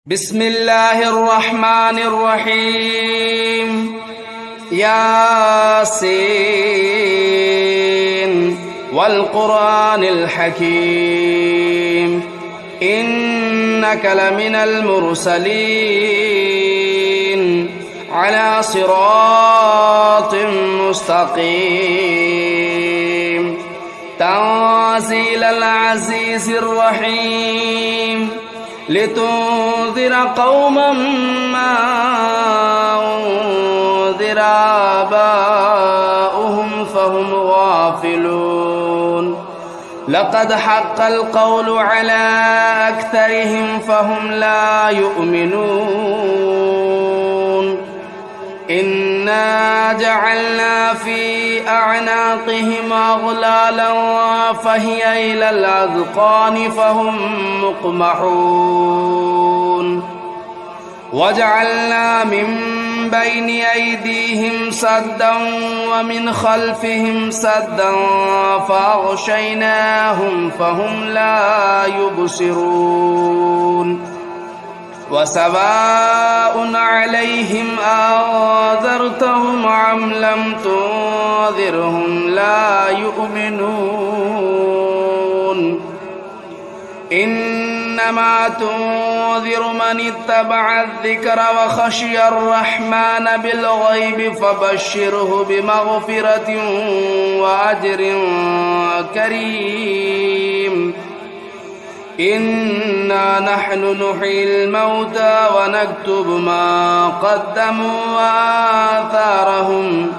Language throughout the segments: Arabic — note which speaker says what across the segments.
Speaker 1: بسم الله الرحمن الرحيم ياسين والقرآن الحكيم إنك لمن المرسلين على صراط مستقيم تنزيل العزيز الرحيم لتنذر قوما ما أنذر آباؤهم فهم غافلون لقد حق القول على أكثرهم فهم لا يؤمنون إنا جعلنا في أعناقهم أغلالا فهي إلى الأذقان فهم مقمحون وجعلنا من بين أيديهم سدا ومن خلفهم سدا فأغشيناهم فهم لا يبصرون وسواء عليهم أنذرتهم أم لم تنذرهم لا يؤمنون إنما تنذر من اتبع الذكر وخشي الرحمن بالغيب فبشره بمغفرة وأجر كريم إنا نحن نحيي الموتى ونكتب ما قدموا وآثارهم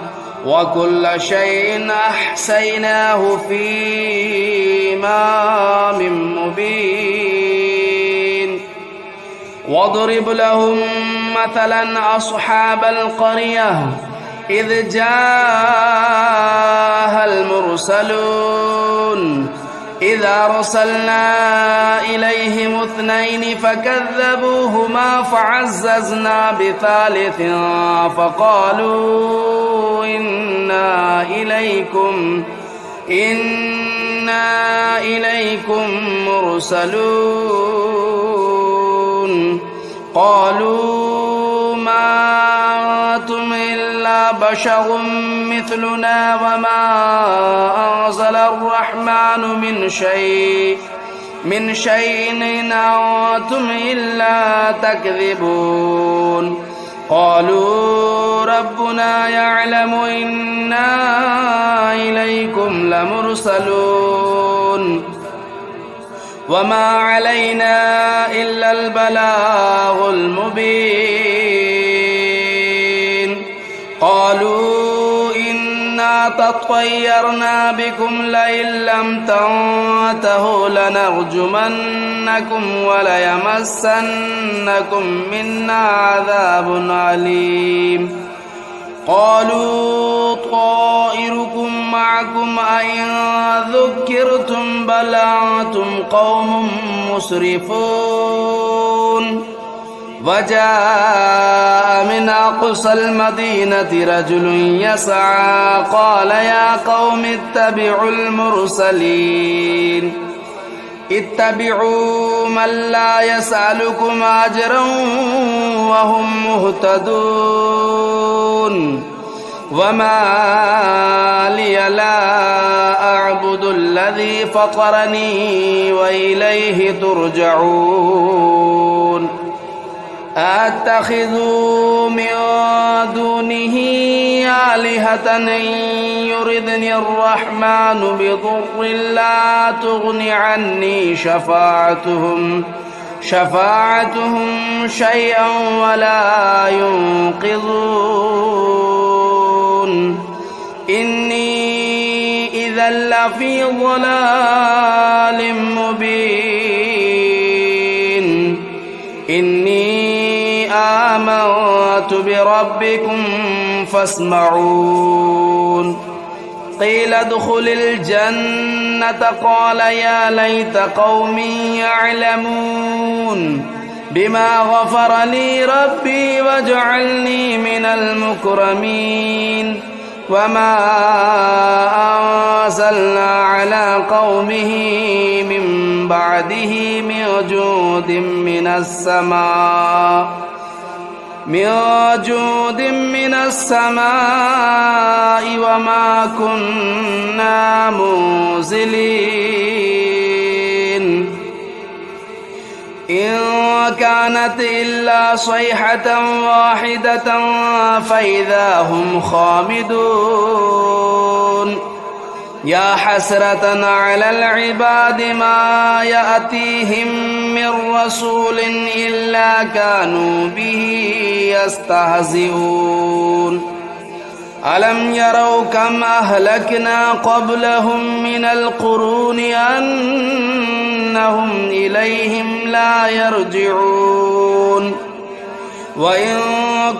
Speaker 1: وكل شيء أحصيناه في إمام مبين واضرب لهم مثلا أصحاب القرية إذ جاءها المرسلون إذا أرسلنا إليهم اثنين فكذبوهما فعززنا بثالث فقالوا إنا إليكم مرسلون قالوا ما أنتم إلا بشر مثلنا وما أنزل الرحمن من شيء إن أنتم إلا تكذبون قالوا ربنا يعلم إنا إليكم لمرسلون وما علينا إلا البلاغ المبين قالوا إنا تطيرنا بكم لئن لم تنتهوا لنرجمنكم وليمسنكم منا عذاب أليم قالوا طائركم معكم أئن ذكرتم بل أنتم قوم مسرفون وجاء من أقصى المدينة رجل يسعى قال يا قوم اتبعوا المرسلين اتبعوا من لا يسألكم أجرا وهم مهتدون وما لي لا أعبد الذي فطرني وإليه ترجعون أتخذوا من دونه آلهة إن يردني الرحمن بضر لا تغن عني شفاعتهم شيئا ولا ينقذون إني إذا لفي ضلال مبين إني آمنت بربكم فاسمعون قيل ادخل الجنة قال يا ليت قومي يعلمون بما غفر لي ربي وجعلني من المكرمين وما أنزلنا على قومه من بعده من جود من السماء وما كنا منزلين إن كانت إلا صيحة واحدة فإذا هم خامدون يا حسرة على العباد ما يأتيهم من رسول إلا كانوا به يستهزئون ألم يروا كم أهلكنا قبلهم من القرون أنهم إليهم لا يرجعون وإن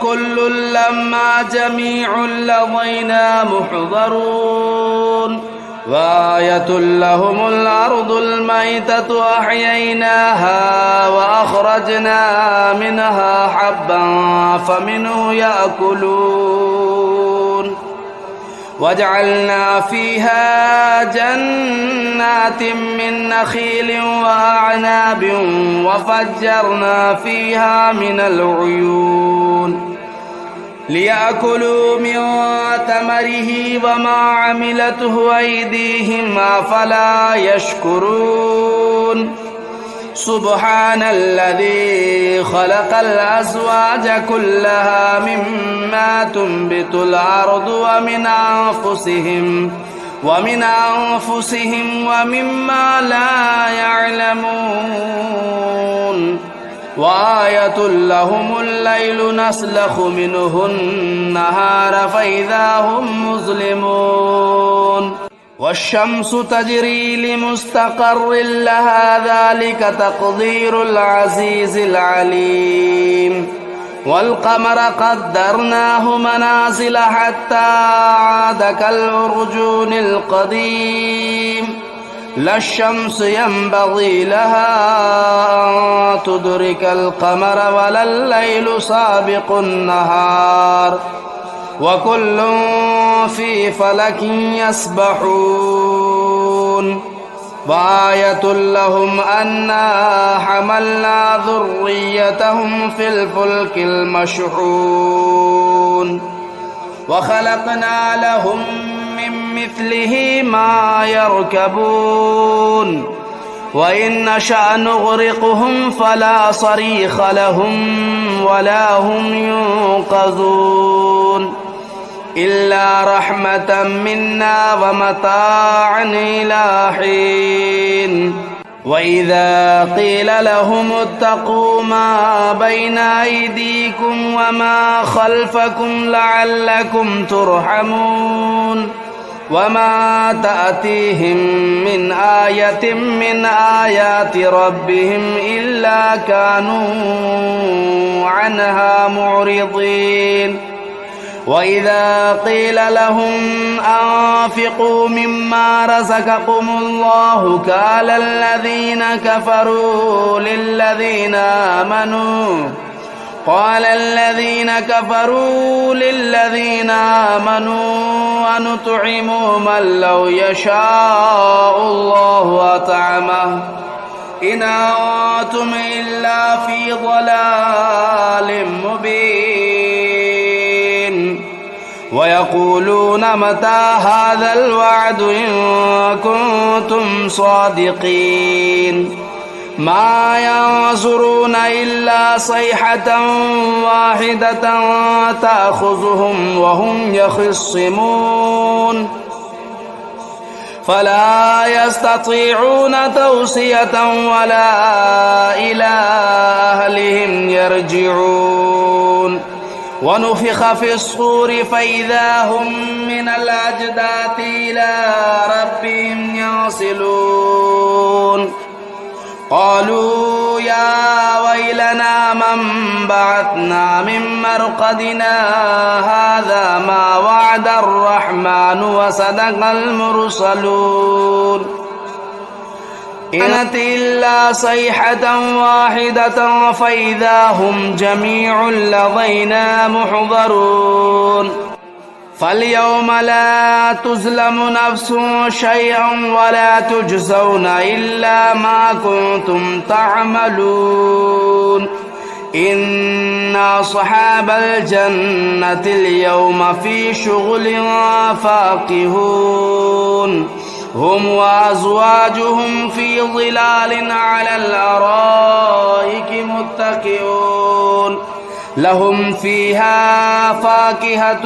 Speaker 1: كل لما جميع لدينا محضرون وآية لهم الأرض الميتة أحييناها وأخرجنا منها حبا فمنه يأكلون وجعلنا فيها جنات من نخيل وأعناب وفجرنا فيها من العيون ليأكلوا من ثمره وما عملته أيديهم أفلا يشكرون سبحان الذي خلق الأزواج كلها مما تنبت الأرض ومن أنفسهم ومما لا يعلمون وآية لهم الليل نسلخ منه النهار فإذا هم مظلمون والشمس تجري لمستقر لها ذلك تقدير العزيز العليم والقمر قدرناه منازل حتى عاد كالعرجون القديم لا الشمس ينبغي لها أن تدرك القمر ولا الليل سابق النهار وكل في فلك يسبحون وآية لهم أنا حملنا ذريتهم في الفلك المشحون وخلقنا لهم من مثله ما يركبون وإن نشأ نغرقهم فلا صريخ لهم ولا هم ينقذون إلا رحمة منا ومتاعا إلى حين وإذا قيل لهم اتقوا ما بين أيديكم وما خلفكم لعلكم ترحمون وما تأتيهم من آية من آيات ربهم إلا كانوا عنها معرضين وإذا قيل لهم أنفقوا مما رزقكم الله قال الذين كفروا للذين آمنوا أنطعم من لو يشاء الله أطعمه إن أنتم إلا في ضلال مبين ويقولون متى هذا الوعد إن كنتم صادقين ما ينظرون إلا صيحة واحدة تأخذهم وهم يخصمون فلا يستطيعون توصية ولا إلى أهلهم يرجعون ونفخ في الصور فإذا هم من الأجداث إلى ربهم ينسلون قالوا يا ويلنا من بعثنا من مرقدنا هذا ما وعد الرحمن وصدق المرسلون إن كانت إلا صيحة واحدة فإذا هم جميع لدينا محضرون فاليوم لا تظلم نفس شيئا ولا تجزون إلا ما كنتم تعملون إن أصحاب الجنة اليوم في شغل فاكهون هم وأزواجهم في ظلال على الأرائك متكئون لهم فيها فاكهة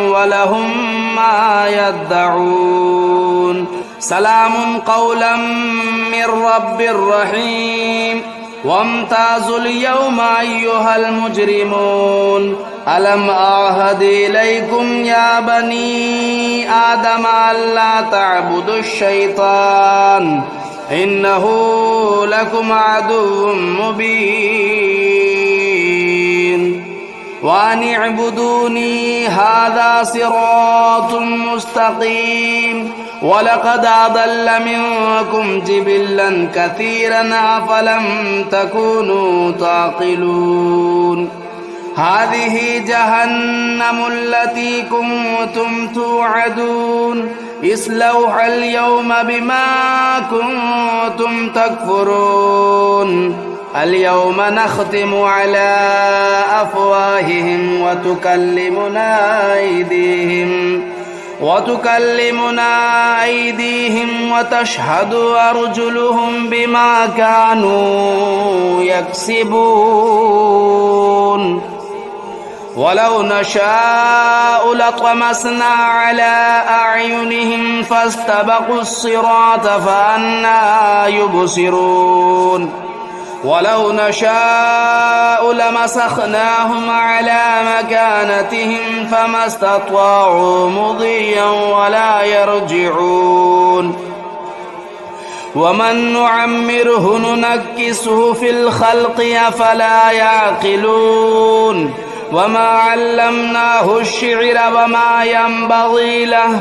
Speaker 1: ولهم ما يدعون سلام قولا من رب رحيم وامتازوا اليوم أيها المجرمون ألم أعهد إليكم يا بني آدم ألا تعبدوا الشيطان إنه لكم عدو مبين وأن اعبدوني هذا صراط مستقيم ولقد أضل منكم جبلا كثيرا أفلم تكونوا تعقلون هذه جهنم التي كنتم توعدون اصلوها اليوم بما كنتم تكفرون اليوم نختم على أفواههم وتكلمنا أيديهم وتشهد أرجلهم بما كانوا يكسبون ولو نشاء لطمسنا على أعينهم فاستبقوا الصراط فأنى يبصرون ولو نشاء لمسخناهم على مكانتهم فما استطاعوا مضيا ولا يرجعون ومن نعمره ننكسه في الخلق أفلا يعقلون وما علمناه الشعر وما ينبغي له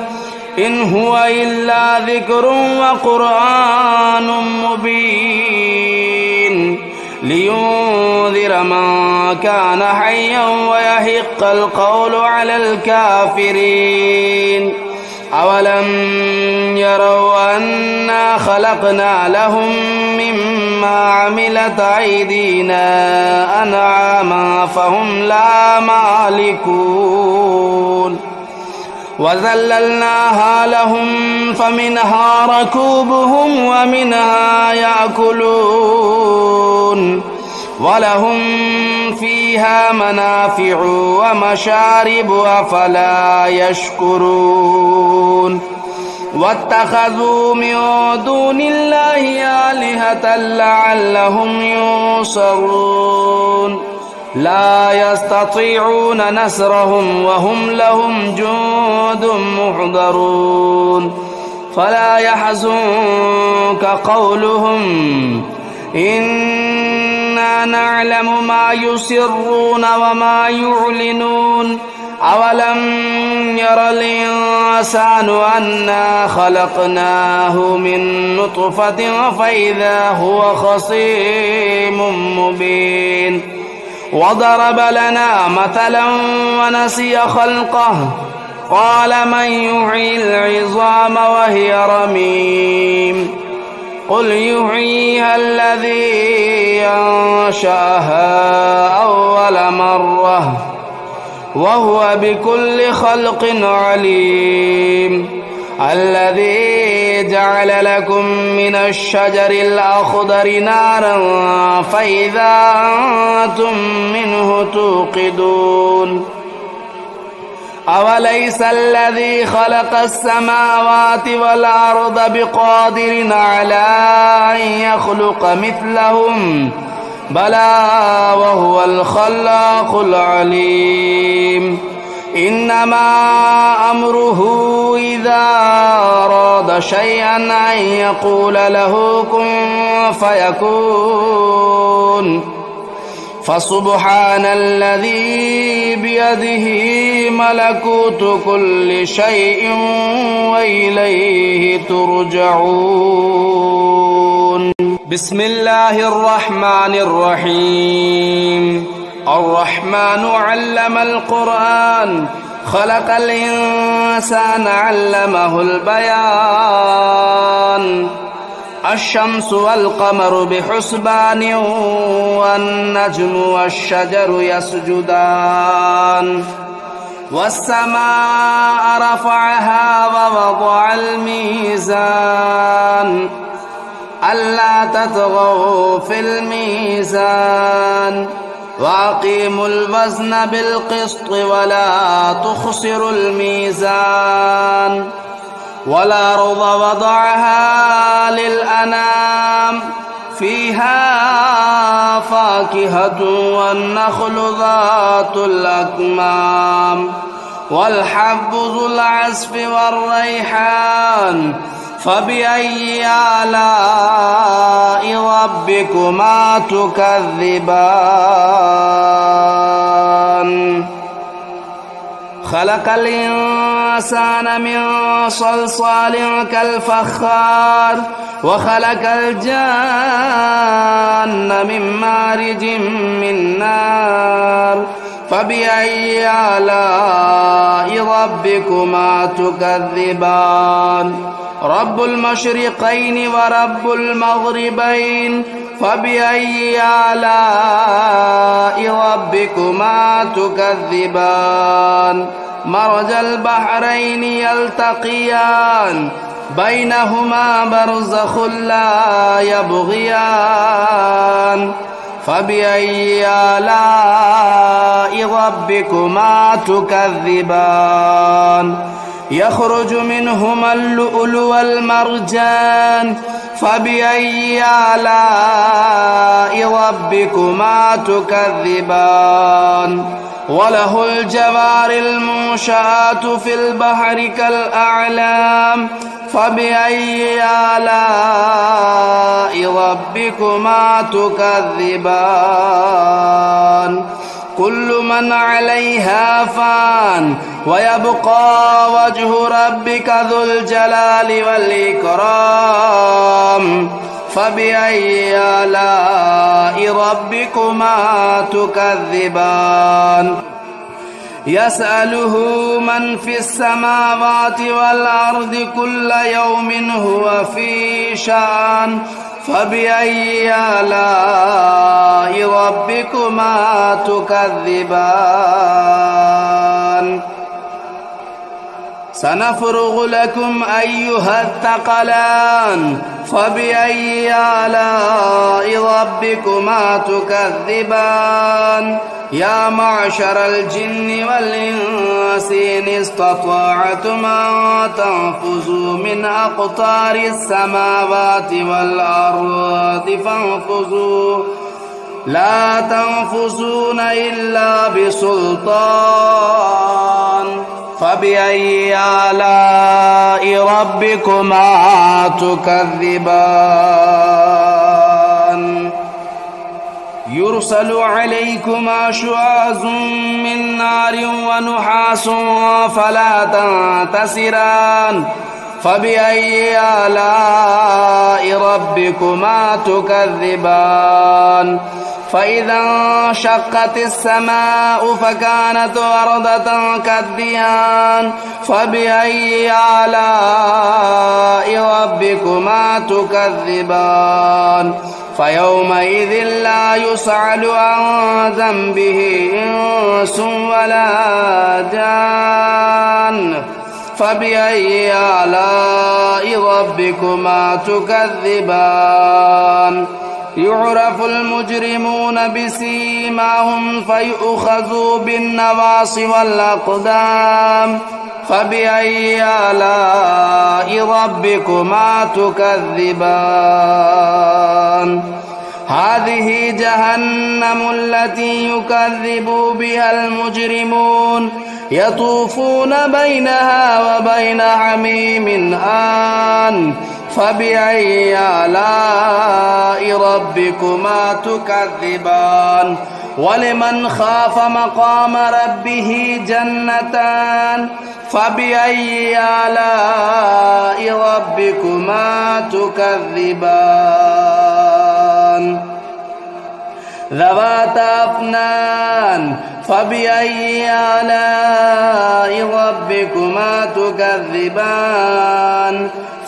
Speaker 1: إن هو إلا ذكر وقرآن مبين لينذر من كان حيا ويحق القول على الكافرين أولم يروا أنا خلقنا لهم مما عملت أيدينا أنعاما فهم لا مالكون وذللناها لهم فمنها ركوبهم ومنها يأكلون ولهم فيها منافع ومشارب أفلا يشكرون واتخذوا من دون الله آلهة لعلهم ينصرون لا يستطيعون نصرهم وهم لهم جند محضرون فلا يحزنك قولهم إنا نعلم ما يسرون وما يعلنون أولم ير الإنسان أنا خلقناه من نطفة فإذا هو خصيم مبين وضرب لنا مثلا ونسي خلقه قال من يحيي العظام وهي رميم قل يحييها الذي أنشأها أول مرة وهو بكل خلق عليم الذي جعل لكم من الشجر الأخضر نارا فإذا أنتم منه توقدون أوليس الذي خلق السماوات والأرض بقادر على أن يخلق مثلهم بلى وهو الخلاق العليم إنما أمره إذا أراد شيئا أن يقول له كن فيكون فسبحان الذي بيده ملكوت كل شيء وإليه ترجعون بسم الله الرحمن الرحيم الرحمن علم القرآن خلق الإنسان علمه البيان الشمس والقمر بحسبان والنجم والشجر يسجدان والسماء رفعها ووضع الميزان ألا تطغوا في الميزان وأقيموا الوزن بالقسط ولا تخسروا الميزان والأرض وضعها للأنام فيها فاكهة والنخل ذات الأكمام والحب ذو العصف والريحان فبأي آلاء ربكما تكذبان خلق الإنسان من صلصال كالفخار وخلق الجان من مارج من نار فبأي آلاء ربكما تكذبان رب المشرقين ورب المغربين فبأي آلاء ربكما تكذبان مرج البحرين يلتقيان بينهما برزخ لا يبغيان فبأي آلاء ربكما تكذبان يخرج منهما اللؤلؤ والمرجان فبأي آلاء ربكما تكذبان وله الجوار المنشآت في البحر كالأعلام فبأي آلاء ربكما تكذبان كل من عليها فان ويبقى وجه ربك ذو الجلال والإكرام فبأي آلاء ربكما تكذبان يسأله من في السماوات والأرض كل يوم هو في شأن فبأي آلاء ربكما تكذبان سنفرغ لكم أيها الثقلان فبأي آلاء ربكما تكذبان يا معشر الجن والإنس إن استطعتم أن تنفذوا من أقطار السماوات والأرض فانفذوا لا تنفذون إلا بسلطان فبأي آلاء ربكما تكذبان يرسل عليكما شواظ من نار ونحاس فلا تنتصران فبأي آلاء ربكما تكذبان فإذا انشقت السماء فكانت وردة كالدهان فبأي آلاء ربكما تكذبان فيومئذ لا يسأل عن ذنبه إنس ولا جان فبأي آلاء ربكما تكذبان يعرف المجرمون بسيماهم فيؤخذوا بالنواصي والأقدام فبأي آلاء ربكما تكذبان هذه جهنم التي يكذب بها المجرمون يطوفون بينها وبين حميم آن فبأي آلاء ربكما تكذبان ولمن خاف مقام ربه جنتان فبأي آلاء ربكما تكذبان ذواتا أفنان فبأي آلاء ربكما تكذبان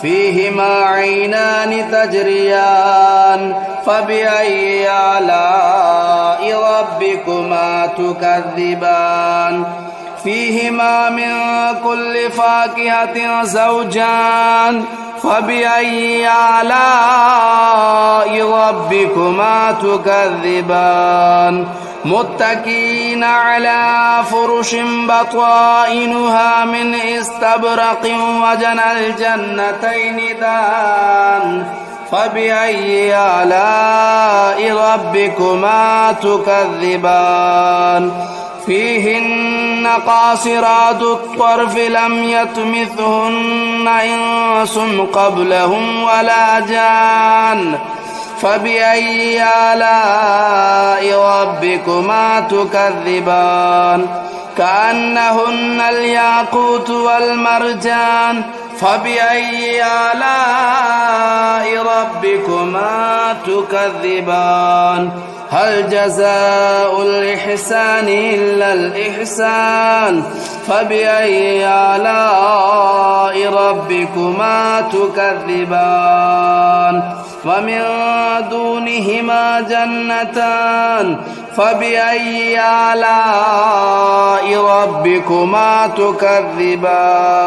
Speaker 1: فيهما عينان تجريان فبأي آلاء ربكما تكذبان فيهما من كل فاكهة زوجان فبأي آلاء ربكما تكذبان متكئين على فرش بطائنها من استبرق وجنى الجنتين دان فبأي آلاء ربكما تكذبان فيهن قاصرات الطرف لم يطمثهن إنس قبلهم ولا جان فبأي آلاء ربكما تكذبان كأنهن الياقوت والمرجان فبأي آلاء ربكما تكذبان هل جزاء الإحسان إلا الإحسان فبأي آلاء ربكما تكذبان ومن دونهما جنتان فبأي آلاء ربكما تكذبان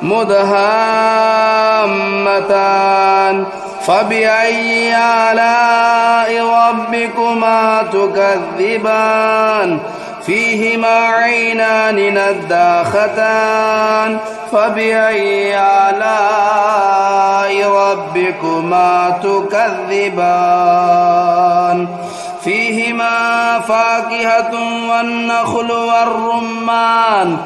Speaker 1: مدهامتان فبأي آلاء ربكما تكذبان فيهما عينان نضاختان فبأي آلاء ربكما تكذبان فيهما فاكهة والنخل والرمان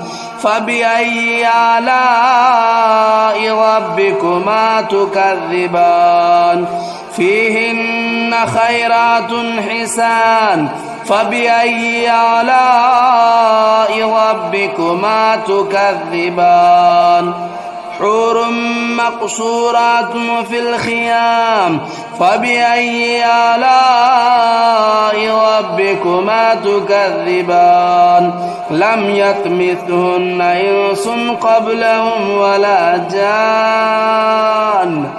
Speaker 1: فبأي آلاء ربكما تكذبان فيهن خيرات حسان فبأي آلاء ربكما تكذبان حور مقصورات في الخيام فبأي آلاء ربكما تكذبان لم يطمثهن إنس قبلهم ولا جان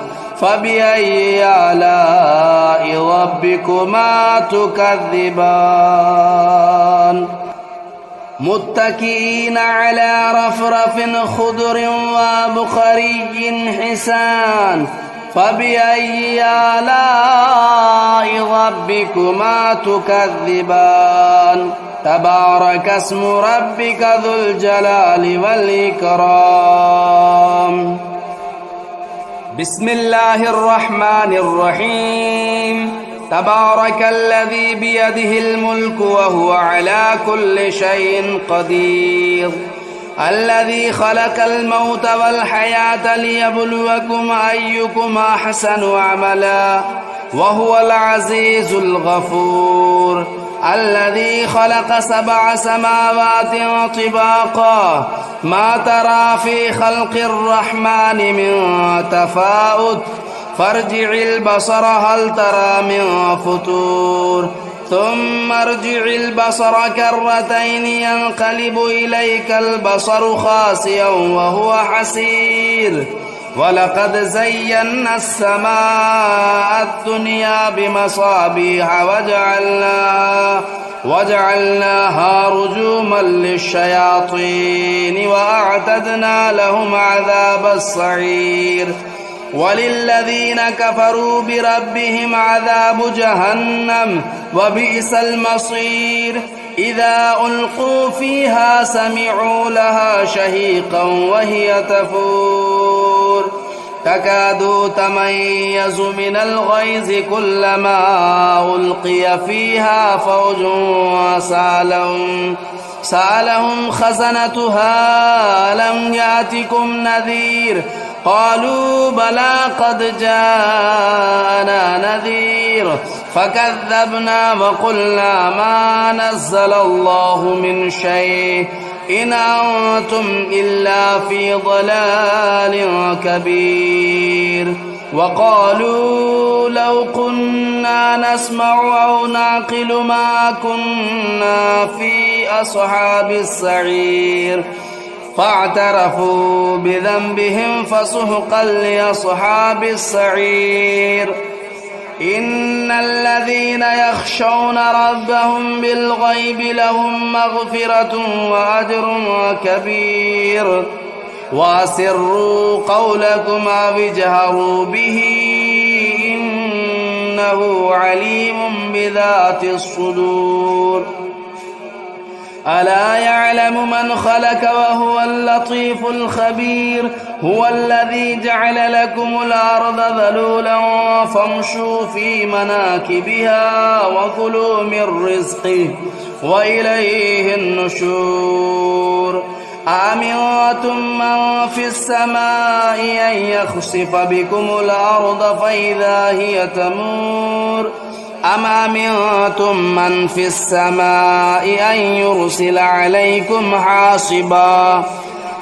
Speaker 1: فبأي آلاء ربكما تكذبان متكئين على رفرف خضر وبخري حسان فبأي آلاء ربكما تكذبان تبارك اسم ربك ذو الجلال والإكرام بسم الله الرحمن الرحيم تبارك الذي بيده الملك وهو على كل شيء قدير الذي خلق الموت والحياة ليبلوكم أيكم أحسن عملا وهو العزيز الغفور الذي خلق 7 سماوات طباقا ما ترى في خلق الرحمن من تفاوت فارجع البصر هل ترى من فطور ثم ارجع البصر كرتين ينقلب إليك البصر خاسئا وهو حسير ولقد زينا السماء الدنيا بمصابيح وجعلناها رجوما للشياطين وأعتدنا لهم عذاب السعير وللذين كفروا بربهم عذاب جهنم وبئس المصير إذا ألقوا فيها سمعوا لها شهيقا وهي تفور تكاد تميز من الغيظ كلما ألقي فيها فوج سألهم خزنتها ألم يأتكم نذير قالوا بلى قد جاءنا نذير فكذبنا وقلنا ما نزل الله من شيء إن أنتم إلا في ضلال كبير وقالوا لو كنا نسمع أو نعقل ما كنا في أصحاب السعير فاعترفوا بذنبهم فسحقا لأصحاب السعير إن الذين يخشون ربهم بالغيب لهم مغفرة وأجر كبير وأسروا قولكم أو اجهروا به إنه عليم بذات الصدور ألا يعلم من خلق وهو اللطيف الخبير هو الذي جعل لكم الأرض ذلولا فامشوا في مناكبها وكلوا من رزقه وإليه النشور أأمنتم من في السماء أن يخسف بكم الأرض فإذا هي تمور أم أمنتم من في السماء أن يرسل عليكم حاصبا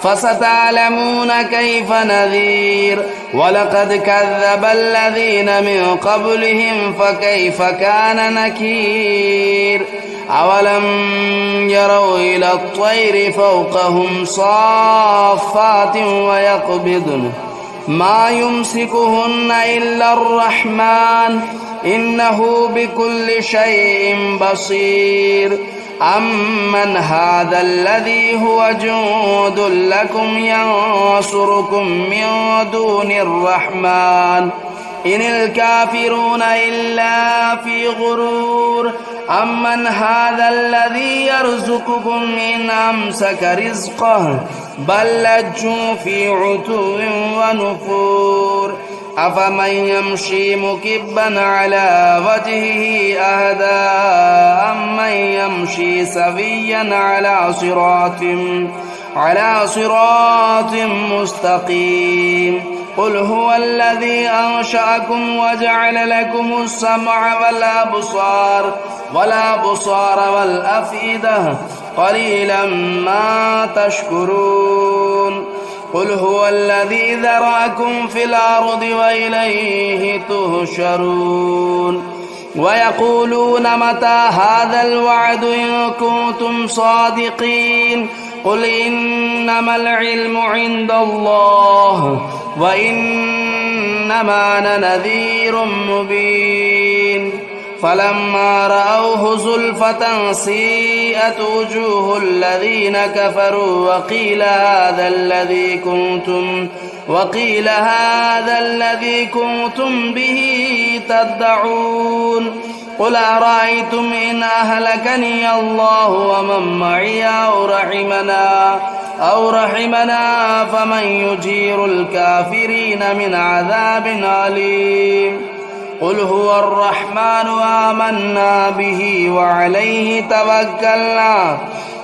Speaker 1: فستعلمون كيف نذير ولقد كذب الذين من قبلهم فكيف كان نكير أولم يروا إلى الطير فوقهم صافات ويقبضن ما يمسكهن إلا الرحمن إنه بكل شيء بصير أمن هذا الذي هو جند لكم ينصركم من دون الرحمن إن الكافرون إلا في غرور أمن هذا الذي يرزقكم إن أمسك رزقه بل لجوا في عتو ونفور أفمن يمشي مكبا على وجهه أهدى أمن يمشي سويا على صراط مستقيم قل هو الذي أنشأكم وجعل لكم السمع والأبصار والأفئدة قليلا ما تشكرون قل هو الذي ذرأكم في الأرض وإليه تهشرون ويقولون متى هذا الوعد إن كنتم صادقين قل إنما العلم عند الله وإنما أنا نذير مبين فلما رأوه زلفة سيئت وجوه الذين كفروا وقيل هذا الذي كنتم به تدعون قل أرأيتم إن أهلكني الله ومن معي أو رحمنا فمن يجير الكافرين من عذاب أليم قل هو الرحمن آمنا به وعليه توكلنا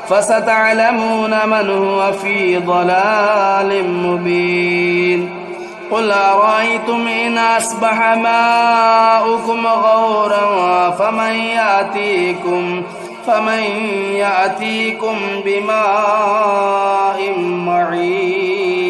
Speaker 1: فستعلمون من هو في ضلال مبين قل أرأيتم إن أصبح ماؤكم غورا فمن يأتيكم بماء معين